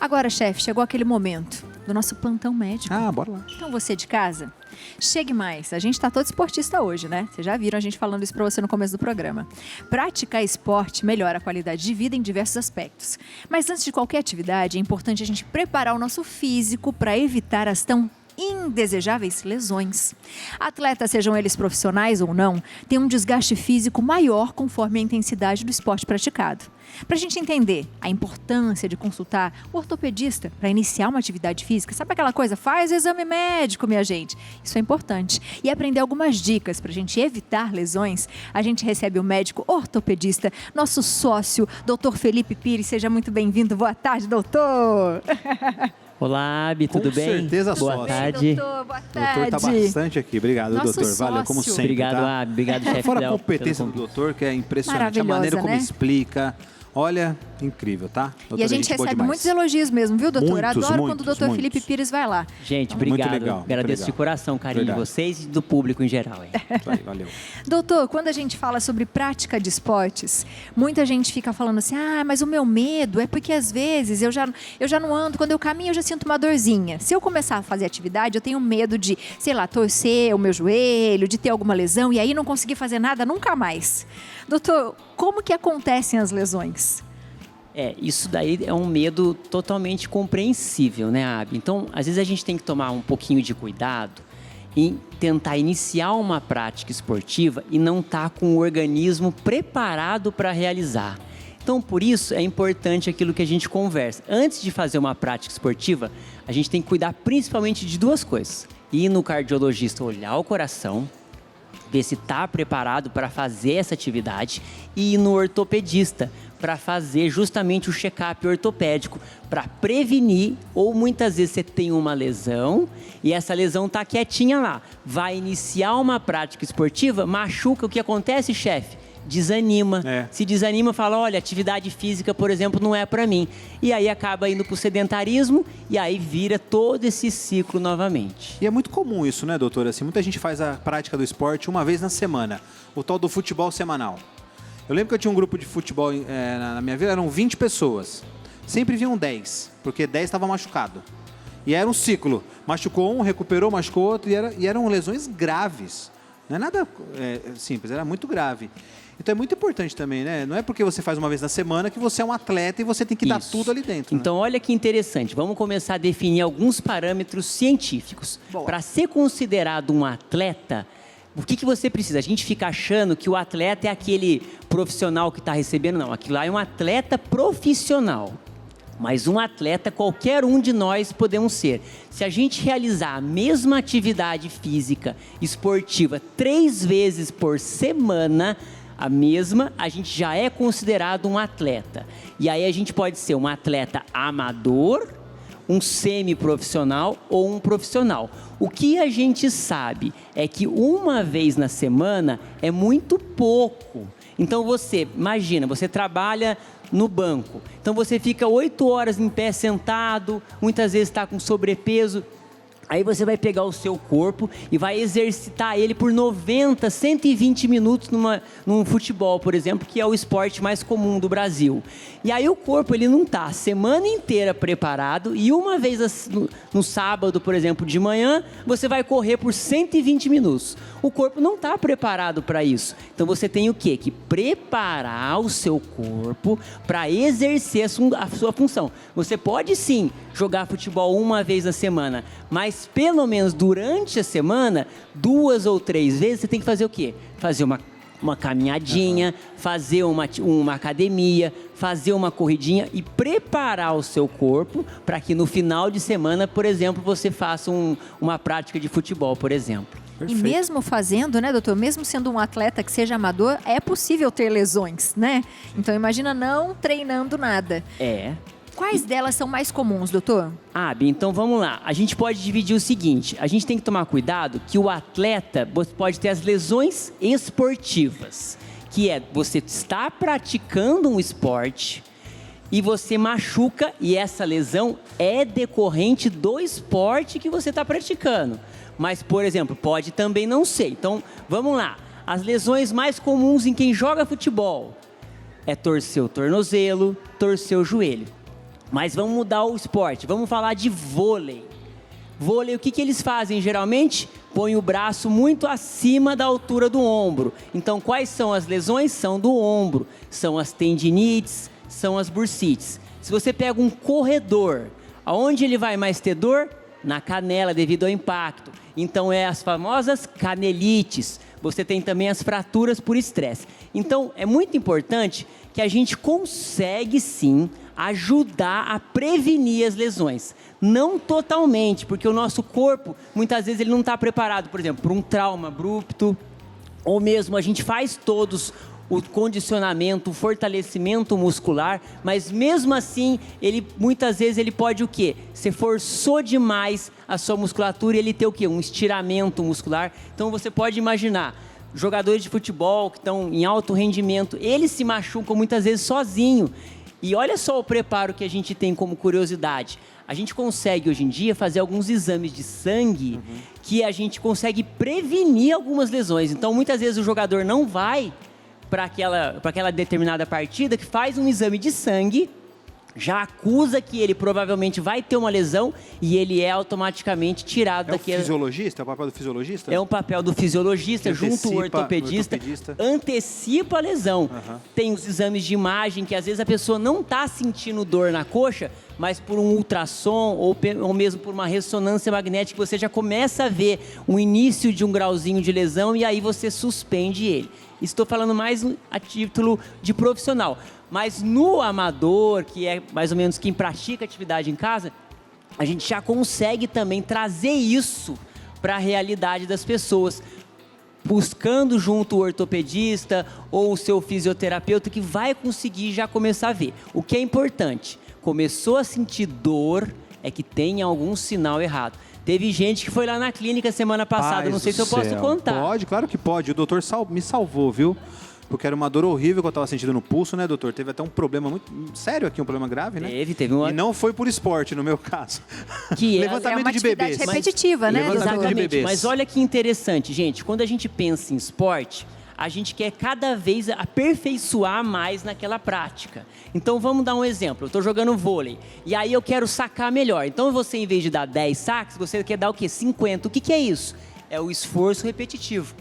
Agora, chefe, chegou aquele momento do nosso plantão médico. Ah, bora lá. Então, você de casa, chegue mais. A gente tá todo esportista hoje, né? Vocês já viram a gente falando isso pra você no começo do programa. Praticar esporte melhora a qualidade de vida em diversos aspectos. Mas antes de qualquer atividade, é importante a gente preparar o nosso físico para evitar as tão indesejáveis lesões. Atletas, sejam eles profissionais ou não, têm um desgaste físico maior conforme a intensidade do esporte praticado. Para a gente entender a importância de consultar o ortopedista para iniciar uma atividade física, sabe aquela coisa? Faz o exame médico, minha gente. Isso é importante. E aprender algumas dicas para a gente evitar lesões, a gente recebe o médico ortopedista, nosso sócio, Dr. Felipe Pires. Seja muito bem-vindo. Boa tarde, doutor. Olá, Abi, tudo bem? Com certeza, boa sócio. tarde. Doutor, boa O tarde. doutor tá bastante aqui. Obrigado, Nosso doutor. Valeu, como sócio. sempre. Obrigado, tá? Abi. Obrigado, chefe. Fora a Del, competência pelo do convite. doutor, que é impressionante. A Maravilhosa, maneira como né? explica. Olha, incrível, tá? Doutor, E a gente boa recebe demais. muitos elogios mesmo, viu, doutor? Muitos, Adoro quando o muitos, doutor muitos. Felipe Pires vai lá. Gente, Muito obrigado. legal, muito Agradeço legal. de coração o carinho Verdade. de vocês e do público em geral. Hein? Valeu. Doutor, quando a gente fala sobre prática de esportes, muita gente fica falando assim, mas o meu medo é porque às vezes eu já não ando, quando eu caminho eu já sinto uma dorzinha. Se eu começar a fazer atividade, eu tenho medo de, sei lá, torcer o meu joelho, de ter alguma lesão e aí não conseguir fazer nada nunca mais. Doutor, como que acontecem as lesões? Isso daí é um medo totalmente compreensível, né, Abi? Então, às vezes a gente tem que tomar um pouquinho de cuidado em tentar iniciar uma prática esportiva e não estar com o organismo preparado para realizar. Então, por isso, é importante aquilo que a gente conversa. Antes de fazer uma prática esportiva, a gente tem que cuidar principalmente de duas coisas. Ir no cardiologista olhar o coração, ver se está preparado para fazer essa atividade, e ir no ortopedista para fazer justamente o check-up ortopédico, para prevenir, ou muitas vezes você tem uma lesão e essa lesão está quietinha lá. Vai iniciar uma prática esportiva, machuca, o que acontece, chefe? Desanima. Se desanima, fala, olha, atividade física, por exemplo, não é para mim. E aí acaba indo para o sedentarismo e aí vira todo esse ciclo novamente. E é muito comum isso, né, doutor? Assim, muita gente faz a prática do esporte uma vez na semana. O tal do futebol semanal. Eu lembro que eu tinha um grupo de futebol na minha vida, eram 20 pessoas. Sempre vinham 10, porque 10 estava machucado. E era um ciclo. Machucou um, recuperou, machucou outro, e eram lesões graves. Não é nada simples, era muito grave. Então é muito importante também, né? Não é porque você faz uma vez na semana que você é um atleta e você tem que dar tudo ali dentro. Então, olha que interessante. Vamos começar a definir alguns parâmetros científicos. Para ser considerado um atleta, o que você precisa? A gente fica achando que o atleta é aquele profissional que está recebendo. Não, aquilo lá é um atleta profissional. Mas um atleta, qualquer um de nós podemos ser. Se a gente realizar a mesma atividade física esportiva 3 vezes por semana, a gente já é considerado um atleta. E aí a gente pode ser um atleta amador, um semiprofissional ou um profissional. O que a gente sabe é que uma vez na semana é muito pouco. Então você, imagina, você trabalha no banco. Então você fica 8 horas em pé sentado, muitas vezes está com sobrepeso. Aí você vai pegar o seu corpo e vai exercitar ele por 90, 120 minutos num futebol, por exemplo, que é o esporte mais comum do Brasil. E aí o corpo ele não está a semana inteira preparado e uma vez no sábado, por exemplo, de manhã, você vai correr por 120 minutos. O corpo não está preparado para isso. Então você tem o quê? Que preparar o seu corpo para exercer a sua função. Você pode sim jogar futebol uma vez na semana, mas pelo menos durante a semana, 2 ou 3 vezes, você tem que fazer o quê? Fazer uma caminhadinha, fazer uma academia, fazer uma corridinha e preparar o seu corpo para que no final de semana, por exemplo, você faça uma prática de futebol, por exemplo. Perfeito. E mesmo fazendo, né, doutor, mesmo sendo um atleta que seja amador, é possível ter lesões, né? Então imagina não treinando nada. Quais delas são mais comuns, doutor? Abi, então vamos lá. A gente pode dividir o seguinte. A gente tem que tomar cuidado que o atleta pode ter as lesões esportivas. Que é, você está praticando um esporte e você machuca e essa lesão é decorrente do esporte que você está praticando. Mas, por exemplo, pode também não ser. Então, vamos lá. As lesões mais comuns em quem joga futebol é torcer o tornozelo, torcer o joelho. Mas vamos mudar o esporte, vamos falar de vôlei. Vôlei, o que eles fazem geralmente? Põe o braço muito acima da altura do ombro. Então, quais são as lesões? São do ombro. São as tendinites, são as bursites. Se você pega um corredor, aonde ele vai mais ter dor? Na canela, devido ao impacto. Então, é as famosas canelites. Você tem também as fraturas por estresse. Então, é muito importante que a gente consegue, sim, ajudar a prevenir as lesões. Não totalmente, porque o nosso corpo, muitas vezes, ele não está preparado, por exemplo, para um trauma abrupto, ou mesmo a gente faz todos o condicionamento, o fortalecimento muscular, mas mesmo assim, muitas vezes ele pode o quê? Você forçou demais a sua musculatura e ele ter o quê? Um estiramento muscular. Então você pode imaginar, jogadores de futebol que estão em alto rendimento, eles se machucam muitas vezes sozinho. E olha só o preparo que a gente tem como curiosidade. A gente consegue hoje em dia fazer alguns exames de sangue que a gente consegue prevenir algumas lesões. Então muitas vezes o jogador não vai para aquela determinada partida, que faz um exame de sangue, já acusa que ele provavelmente vai ter uma lesão e ele é automaticamente tirado daquele... É o fisiologista? É o papel do fisiologista? É um papel do fisiologista junto ao ortopedista. Antecipa a lesão. Tem os exames de imagem que às vezes a pessoa não está sentindo dor na coxa, mas por um ultrassom ou mesmo por uma ressonância magnética você já começa a ver o início de um grauzinho de lesão e aí você suspende ele. Estou falando mais a título de profissional. Mas no amador, que é mais ou menos quem pratica atividade em casa, a gente já consegue também trazer isso para a realidade das pessoas, buscando junto o ortopedista ou o seu fisioterapeuta que vai conseguir já começar a ver. O que é importante, começou a sentir dor, é que tem algum sinal errado. Teve gente que foi lá na clínica semana passada, não sei se eu posso contar. Pode, claro que pode. O doutor me salvou, viu? Porque era uma dor horrível que eu estava sentindo no pulso, né, doutor? Teve até um problema muito sério aqui, um problema grave, né? Teve uma... E não foi por esporte, no meu caso. Que levantamento uma de bebês. Repetitiva, né, doutor? Exatamente. De bebês. Mas olha que interessante, gente. Quando a gente pensa em esporte, a gente quer cada vez aperfeiçoar mais naquela prática. Então, vamos dar um exemplo. Eu estou jogando vôlei e aí eu quero sacar melhor. Então, você, em vez de dar 10 saques, você quer dar o quê? 50. O que é isso? É o esforço repetitivo.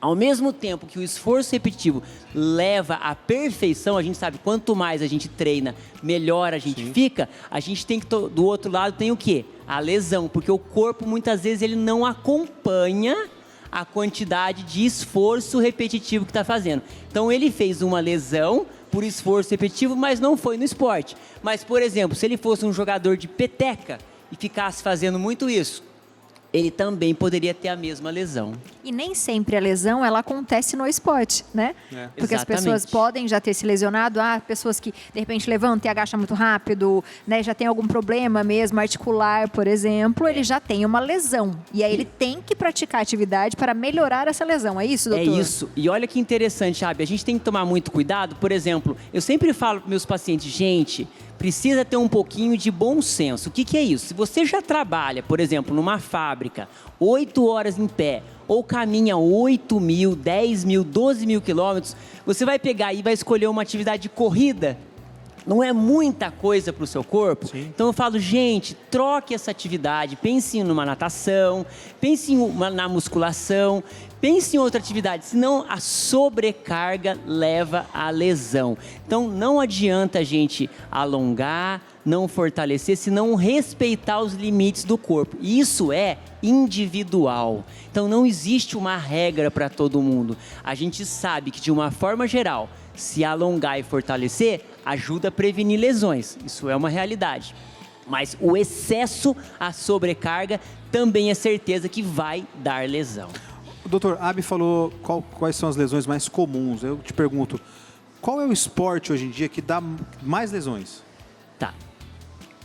Ao mesmo tempo que o esforço repetitivo leva à perfeição, a gente sabe, quanto mais a gente treina, melhor a gente fica, a gente tem que, do outro lado, tem o quê? A lesão, porque o corpo, muitas vezes, ele não acompanha a quantidade de esforço repetitivo que está fazendo. Então, ele fez uma lesão por esforço repetitivo, mas não foi no esporte. Mas, por exemplo, se ele fosse um jogador de peteca e ficasse fazendo muito isso, ele também poderia ter a mesma lesão. E nem sempre a lesão, ela acontece no esporte, né? Porque as pessoas podem já ter se lesionado, pessoas que, de repente, levantam e agacham muito rápido, né? Já tem algum problema mesmo, articular, por exemplo, ele já tem uma lesão. E aí ele tem que praticar atividade para melhorar essa lesão, é isso, doutor? É isso. E olha que interessante, Abby, a gente tem que tomar muito cuidado. Por exemplo, eu sempre falo para meus pacientes, gente, precisa ter um pouquinho de bom senso. O que é isso? Se você já trabalha, por exemplo, numa fábrica, 8 horas em pé, ou caminha 8 mil, 10 mil, 12 mil quilômetros, você vai pegar e vai escolher uma atividade de corrida? Não é muita coisa para o seu corpo? Sim. Então eu falo, gente, troque essa atividade, pense numa natação, pense na musculação, pense em outra atividade, senão a sobrecarga leva à lesão. Então não adianta a gente alongar, não fortalecer, senão respeitar os limites do corpo. Isso é individual. Então não existe uma regra para todo mundo. A gente sabe que de uma forma geral, se alongar e fortalecer, ajuda a prevenir lesões. Isso é uma realidade. Mas o excesso, a sobrecarga, também é certeza que vai dar lesão. O doutor Abby falou quais são as lesões mais comuns. Eu te pergunto, qual é o esporte hoje em dia que dá mais lesões? Tá.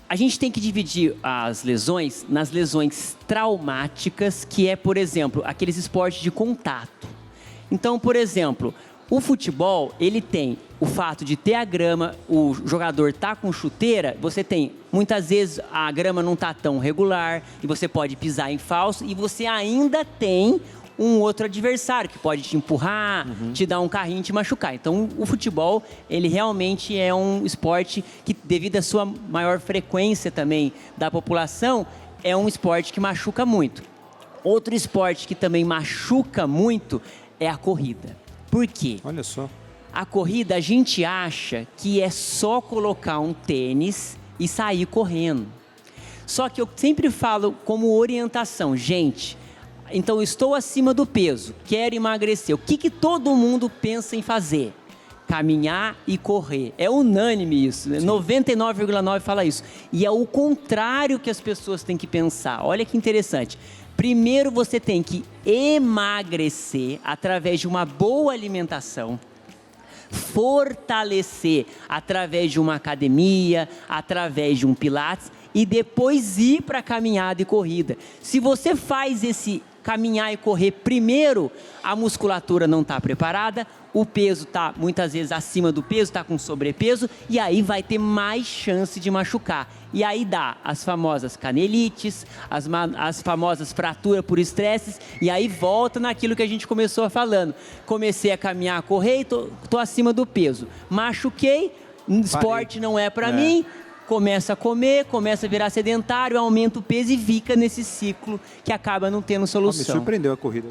A gente tem que dividir as lesões nas lesões traumáticas, que é, por exemplo, aqueles esportes de contato. Então, por exemplo, o futebol, ele tem o fato de ter a grama, o jogador tá com chuteira, você tem, muitas vezes a grama não tá tão regular, e você pode pisar em falso, e você ainda tem um outro adversário que pode te empurrar, te dar um carrinho e te machucar. Então, o futebol, ele realmente é um esporte que, devido à sua maior frequência também da população, é um esporte que machuca muito. Outro esporte que também machuca muito é a corrida. Por quê? Olha só. A corrida, a gente acha que é só colocar um tênis e sair correndo. Só que eu sempre falo como orientação, gente, então eu estou acima do peso, quero emagrecer. O que todo mundo pensa em fazer? Caminhar e correr. É unânime isso, né? 99,9% fala isso. E é o contrário que as pessoas têm que pensar. Olha que interessante. Primeiro você tem que emagrecer através de uma boa alimentação, fortalecer através de uma academia, através de um pilates e depois ir para caminhada e corrida. Se você faz esse caminhar e correr primeiro, a musculatura não está preparada, o peso está muitas vezes acima do peso, está com sobrepeso e aí vai ter mais chance de machucar. E aí dá as famosas canelites, as famosas fraturas por estresses e aí volta naquilo que a gente começou falando. Comecei a caminhar, a correr e tô acima do peso. Machuquei, esporte não é para mim. Começa a comer, começa a virar sedentário, aumenta o peso e fica nesse ciclo que acaba não tendo solução. Me surpreendeu a corrida.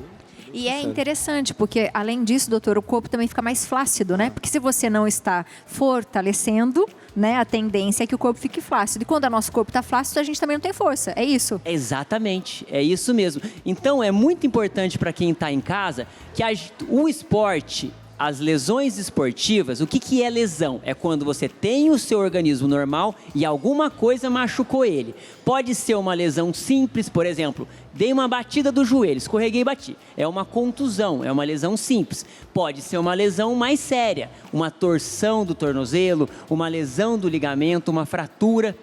E é interessante, porque além disso, doutor, o corpo também fica mais flácido, né? Porque se você não está fortalecendo, né, a tendência é que o corpo fique flácido. E quando o nosso corpo está flácido, a gente também não tem força. É isso? Exatamente, é isso mesmo. Então, é muito importante para quem está em casa que o esporte, as lesões esportivas, o que é lesão? É quando você tem o seu organismo normal e alguma coisa machucou ele. Pode ser uma lesão simples, por exemplo, dei uma batida do joelho, escorreguei e bati. É uma contusão, é uma lesão simples. Pode ser uma lesão mais séria, uma torção do tornozelo, uma lesão do ligamento, uma fratura.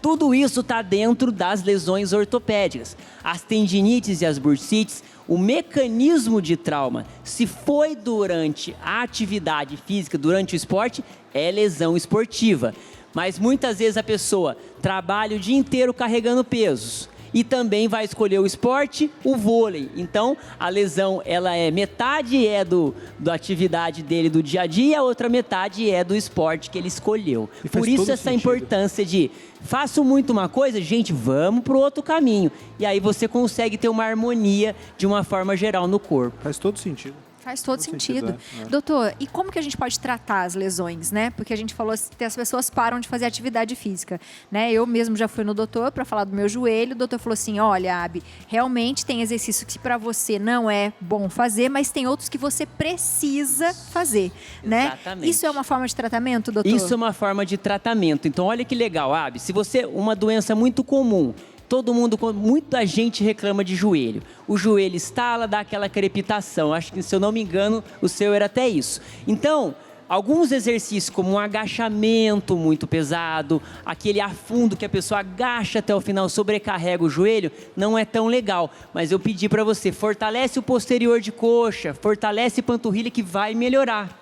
Tudo isso está dentro das lesões ortopédicas. As tendinites e as bursites, o mecanismo de trauma, se foi durante a atividade física, durante o esporte, é lesão esportiva. Mas muitas vezes a pessoa trabalha o dia inteiro carregando pesos e também vai escolher o esporte, o vôlei. Então, a lesão, ela é metade da atividade dele do dia a dia, a outra metade é do esporte que ele escolheu. Por isso essa importância de faço muito uma coisa, gente, vamos para o outro caminho. E aí você consegue ter uma harmonia de uma forma geral no corpo. Faz todo sentido. Faz todo sentido. Doutor, e como que a gente pode tratar as lesões, né? Porque a gente falou que as pessoas param de fazer atividade física, né? Eu mesmo já fui no doutor para falar do meu joelho. O doutor falou assim, olha, Abi, realmente tem exercício que para você não é bom fazer, mas tem outros que você precisa fazer, né? Exatamente. Isso é uma forma de tratamento, doutor? Isso é uma forma de tratamento. Então, olha que legal, Abi. Se você, uma doença muito comum, muita gente reclama de joelho. O joelho estala, dá aquela crepitação. Acho que, se eu não me engano, o seu era até isso. Então, alguns exercícios como um agachamento muito pesado, aquele afundo que a pessoa agacha até o final, sobrecarrega o joelho, não é tão legal. Mas eu pedi para você, fortalece o posterior de coxa, fortalece panturrilha que vai melhorar.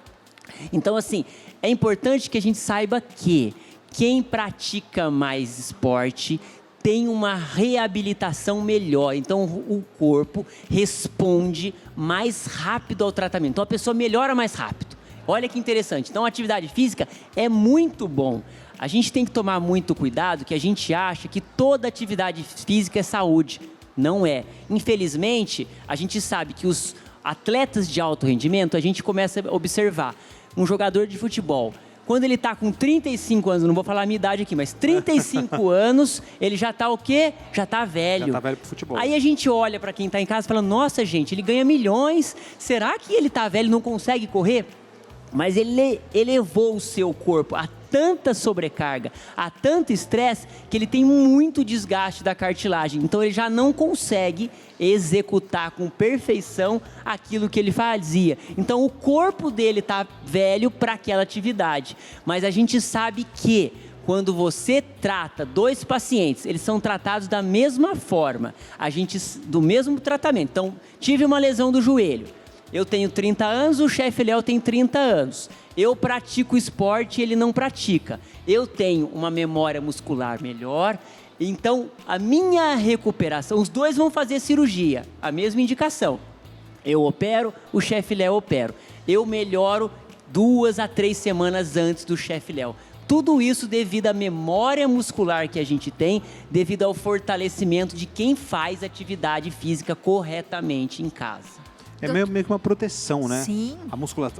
Então, assim, é importante que a gente saiba que quem pratica mais esporte tem uma reabilitação melhor, então o corpo responde mais rápido ao tratamento, então a pessoa melhora mais rápido. Olha que interessante, então a atividade física é muito bom. A gente tem que tomar muito cuidado, que a gente acha que toda atividade física é saúde. Não é. Infelizmente, a gente sabe que os atletas de alto rendimento, a gente começa a observar um jogador de futebol. Quando ele está com 35 anos, não vou falar a minha idade aqui, mas 35 anos, ele já está o quê? Já está velho. Já está velho pro futebol. Aí a gente olha para quem está em casa e fala, nossa, gente, ele ganha milhões, será que ele está velho e não consegue correr? Mas ele elevou o seu corpo a tanta sobrecarga, a tanto estresse, que ele tem muito desgaste da cartilagem. Então, ele já não consegue executar com perfeição aquilo que ele fazia. Então, o corpo dele está velho para aquela atividade. Mas a gente sabe que quando você trata dois pacientes, eles são tratados da mesma forma, do mesmo tratamento. Então, tive uma lesão do joelho. Eu tenho 30 anos, o chefe Léo tem 30 anos. Eu pratico esporte e ele não pratica. Eu tenho uma memória muscular melhor. Então, a minha recuperação, os dois vão fazer cirurgia, a mesma indicação. eu opero, o chefe Léo opera. Eu melhoro 2 a 3 semanas antes do chefe Léo. Tudo isso devido à memória muscular que a gente tem, devido ao fortalecimento de quem faz atividade física corretamente em casa. É meio que uma proteção, né? Sim.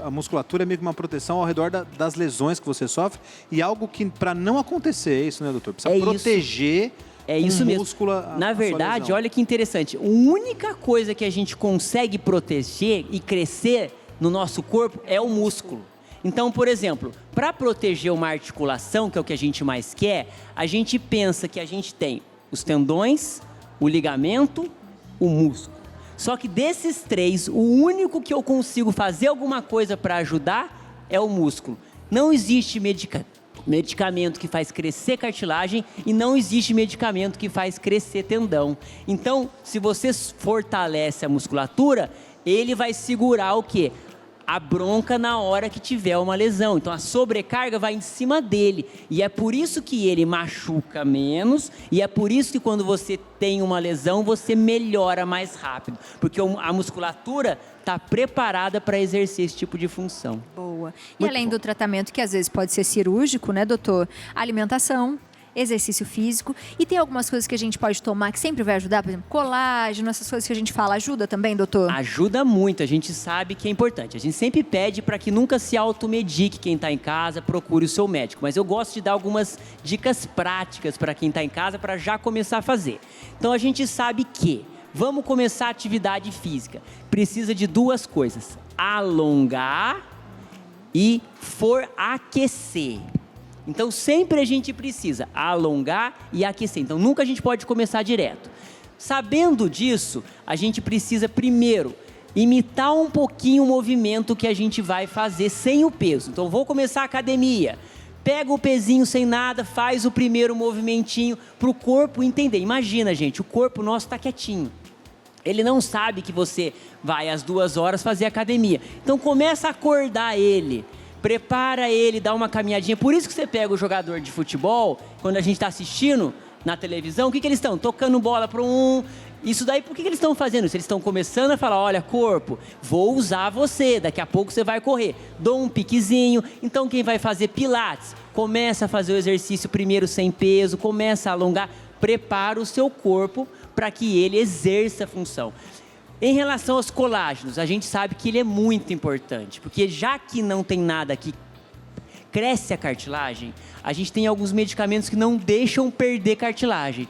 A musculatura é meio que uma proteção ao redor das lesões que você sofre e algo que, para não acontecer, é isso, né, doutor? Precisa proteger o músculo. Na verdade, olha que interessante. A única coisa que a gente consegue proteger e crescer no nosso corpo é o músculo. Então, por exemplo, para proteger uma articulação, que é o que a gente mais quer, a gente pensa que a gente tem os tendões, o ligamento, o músculo. Só que desses 3, o único que eu consigo fazer alguma coisa para ajudar é o músculo. Não existe medicamento que faz crescer cartilagem e não existe medicamento que faz crescer tendão. Então, se você fortalece a musculatura, ele vai segurar o quê? A bronca na hora que tiver uma lesão. Então, a sobrecarga vai em cima dele. E é por isso que ele machuca menos. E é por isso que quando você tem uma lesão, você melhora mais rápido. Porque a musculatura está preparada para exercer esse tipo de função. Boa. E além do tratamento, que às vezes pode ser cirúrgico, né, doutor? Alimentação, exercício físico. E tem algumas coisas que a gente pode tomar que sempre vai ajudar, por exemplo, colágeno, essas coisas que a gente fala. Ajuda também, doutor? Ajuda muito, a gente sabe que é importante. A gente sempre pede para que nunca se automedique quem está em casa, procure o seu médico. Mas eu gosto de dar algumas dicas práticas para quem está em casa para já começar a fazer. Então a gente sabe que vamos começar a atividade física. Precisa de 2 coisas: alongar e aquecer. Então, sempre a gente precisa alongar e aquecer. Então, nunca a gente pode começar direto. Sabendo disso, a gente precisa, primeiro, imitar um pouquinho o movimento que a gente vai fazer sem o peso. Então, vou começar a academia. Pega o pezinho sem nada, faz o primeiro movimentinho para o corpo entender. Imagina, gente, o corpo nosso está quietinho. Ele não sabe que você vai às 2 horas fazer academia. Então, começa a acordar ele. Prepara ele, dá uma caminhadinha. Por isso que você pega o jogador de futebol, quando a gente está assistindo na televisão, o que eles estão? Tocando bola para um... Isso daí, por que eles estão fazendo isso? Eles estão começando a falar, olha, corpo, vou usar você, daqui a pouco você vai correr. Dou um piquezinho. Então, quem vai fazer pilates, começa a fazer o exercício primeiro sem peso, começa a alongar, prepara o seu corpo para que ele exerça a função. Em relação aos colágenos, a gente sabe que ele é muito importante, porque já que não tem nada que cresce a cartilagem, a gente tem alguns medicamentos que não deixam perder cartilagem.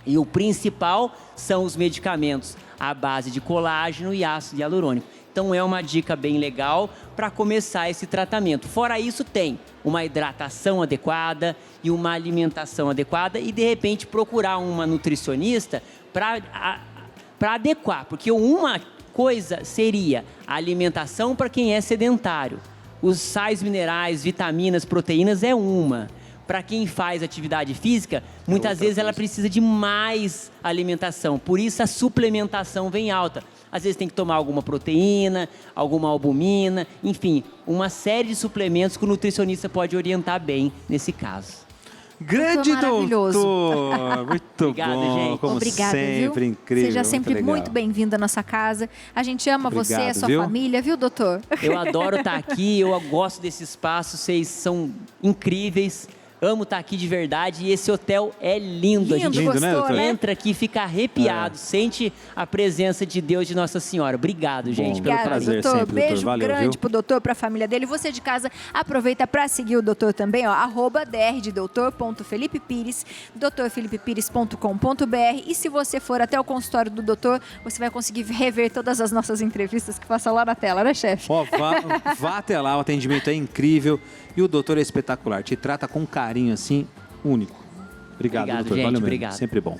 E o principal são os medicamentos à base de colágeno e ácido hialurônico. Então é uma dica bem legal para começar esse tratamento. Fora isso, tem uma hidratação adequada e uma alimentação adequada e, de repente, procurar uma nutricionista para adequar, porque uma coisa seria a alimentação para quem é sedentário. Os sais minerais, vitaminas, proteínas é uma. Para quem faz atividade física, muitas vezes ela precisa de mais alimentação. Por isso a suplementação vem alta. Às vezes tem que tomar alguma proteína, alguma albumina, enfim, uma série de suplementos que o nutricionista pode orientar bem nesse caso. Grande doutor! Muito Obrigado, bom, gente. como Obrigada, sempre, viu? incrível. Seja sempre legal. muito bem-vindo à nossa casa. A gente ama você, a sua família, viu, doutor? Eu adoro estar aqui, eu gosto desse espaço, vocês são incríveis. Amo estar aqui de verdade e esse hotel é lindo. Lindo, a gente Lindo, né, doutor? entra aqui e fica arrepiado, sente a presença de Deus, de Nossa Senhora. Obrigado, gente, pelo Obrigada, prazer. doutor. sempre, Beijo doutor. Valeu, grande viu? pro doutor, pra família dele. Você de casa, aproveita para seguir o doutor também, ó, @dr de doutor.felipe Pires, doutorfelipepires.com.br. E se você for até o consultório do doutor, você vai conseguir rever todas as nossas entrevistas que passam lá na tela, né, chefe? Ó, vá até lá, o atendimento é incrível e o doutor é espetacular. Te trata com carinho assim, único. Obrigado, doutor. gente, Valeu mesmo. obrigado. Sempre bom.